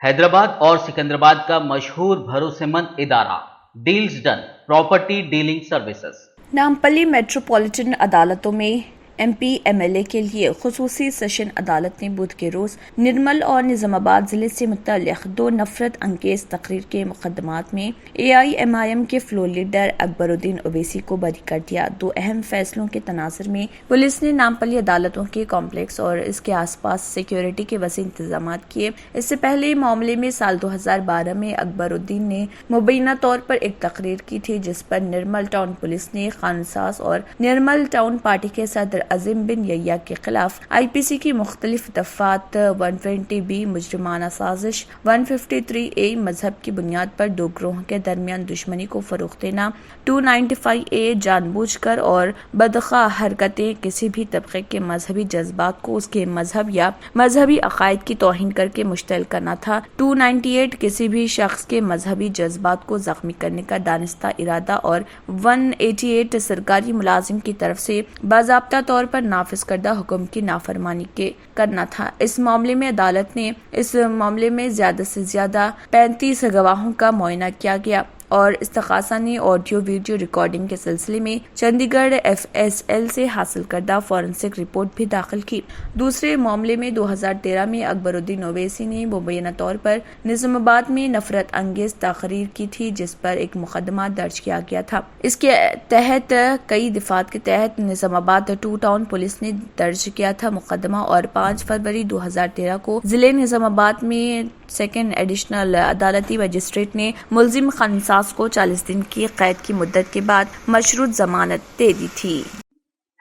حیدرآباد اور سکندرآباد کا مشہور بھروسے مند ادارہ deals done property dealing services Nampally metropolitan عدالتوں میں M P M L A کے لیے خصوصی سیشن عدالت نے بدھ کے روز نرمل اور نظام آباد ضلع سے متعلق 2 نفرت انگیز تقریر کے مقدمات میں اے آئی ایم آئی ایم کے فلور لیڈر اکبر الدین اویسی کو بری کر دیا۔ 2 اہم فیصلوں کے تناظر میں پولیس نے نامپلی عدالتوں کے کمپلیکس اور اس کے آس پاس سیکیورٹی کے وسیع انتظامات کیے۔ اس سے پہلے معاملے میں سال 2012 میں اکبر الدین نے مبینہ طور پر ایک تقریر کی تھی جس پر نرمل ٹاؤن پولیس نے قانون ساز اور نرمل ٹاؤن پارٹی کے صدر عظیم بن یحییٰ کے خلاف آئی پی سی کی مختلف دفعات 120B مجرمانہ سازش، 153A مذہب کی بنیاد پر 2 گروہوں کے درمیان دشمنی کو فروغ دینا، 295A جان بوجھ کر اور بدخواہ حرکتیں کسی بھی طبقے کے مذہبی جذبات کو اس کے مذہب یا مذہبی عقائد کی توہین کر کے مشتعل کرنا تھا، 298 کسی بھی شخص کے مذہبی جذبات کو زخمی کرنے کا دانستہ ارادہ اور 188 سرکاری ملازم کی طرف سے باضابطہ طور پر نافذ کردہ حکم کی نافرمانی کے کرنا تھا۔ اس معاملے میں عدالت نے اس معاملے میں زیادہ سے زیادہ 35 گواہوں کا معائنہ کیا گیا اور استغاثہ نے آڈیو ویڈیو ریکارڈنگ کے سلسلے میں چندی گڑھ FSL سے حاصل کردہ فورنسک رپورٹ بھی داخل کی۔ دوسرے معاملے میں 2013 میں اکبر الدین اویسی نے مبینہ طور پر نظام آباد میں نفرت انگیز تقریر کی تھی جس پر ایک مقدمہ درج کیا گیا تھا۔ اس کے تحت کئی دفعات کے تحت نظام آباد 2 ٹاؤن پولیس نے درج کیا تھا مقدمہ اور 5 فروری 2013 کو ضلع نظام آباد میں 2nd ایڈیشنل عدالتی مجسٹریٹ نے ملزم خانساز کو 40 دن کی قید کی مدت کے بعد مشروط ضمانت دے دی تھی۔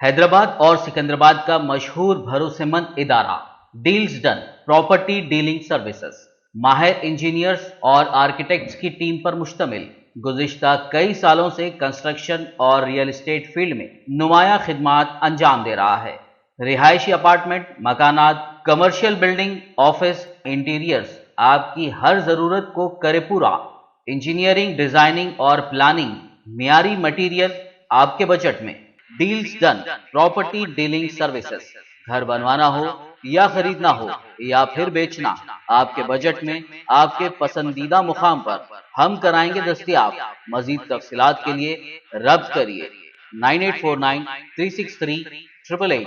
حیدرآباد اور سکندرآباد کا مشہور بھروسے مند ادارہ deals done property dealing services ماہر انجینئرز اور آرکیٹیکٹس کی ٹیم پر مشتمل گزشتہ کئی سالوں سے کنسٹرکشن اور ریئل اسٹیٹ فیلڈ میں نمایاں خدمات انجام دے رہا ہے۔ رہائشی اپارٹمنٹ، مکانات، کمرشل بلڈنگ، آفس، انٹیریئرز آپ کی ہر ضرورت کو کرے پورا۔ انجینئرنگ، ڈیزائننگ اور پلاننگ، معیاری مٹیریل آپ کے بجٹ میں۔ Deals done property dealing services, گھر بنوانا ہو یا خریدنا ہو یا پھر بیچنا، آپ کے بجٹ میں آپ کے پسندیدہ مقام پر ہم کرائیں گے دستیاب۔ مزید تفصیلات کے لیے ربط کریے 9849363888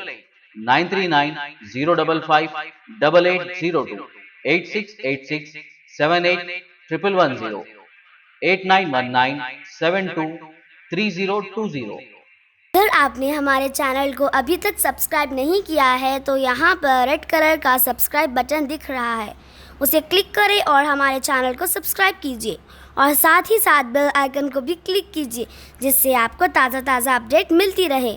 939-055-8802 8686781110 8919723020۔ اگر آپ نے ہمارے چینل کو ابھی تک سبسکرائب نہیں کیا ہے تو یہاں پر ریڈ کلر کا سبسکرائب بٹن دکھ رہا ہے، اسے کلک کریں اور ہمارے چینل کو سبسکرائب کیجیے اور ساتھ ہی ساتھ بیل آئیکن کو بھی کلک کیجیے جس سے آپ کو تازہ اپڈیٹ ملتی رہے۔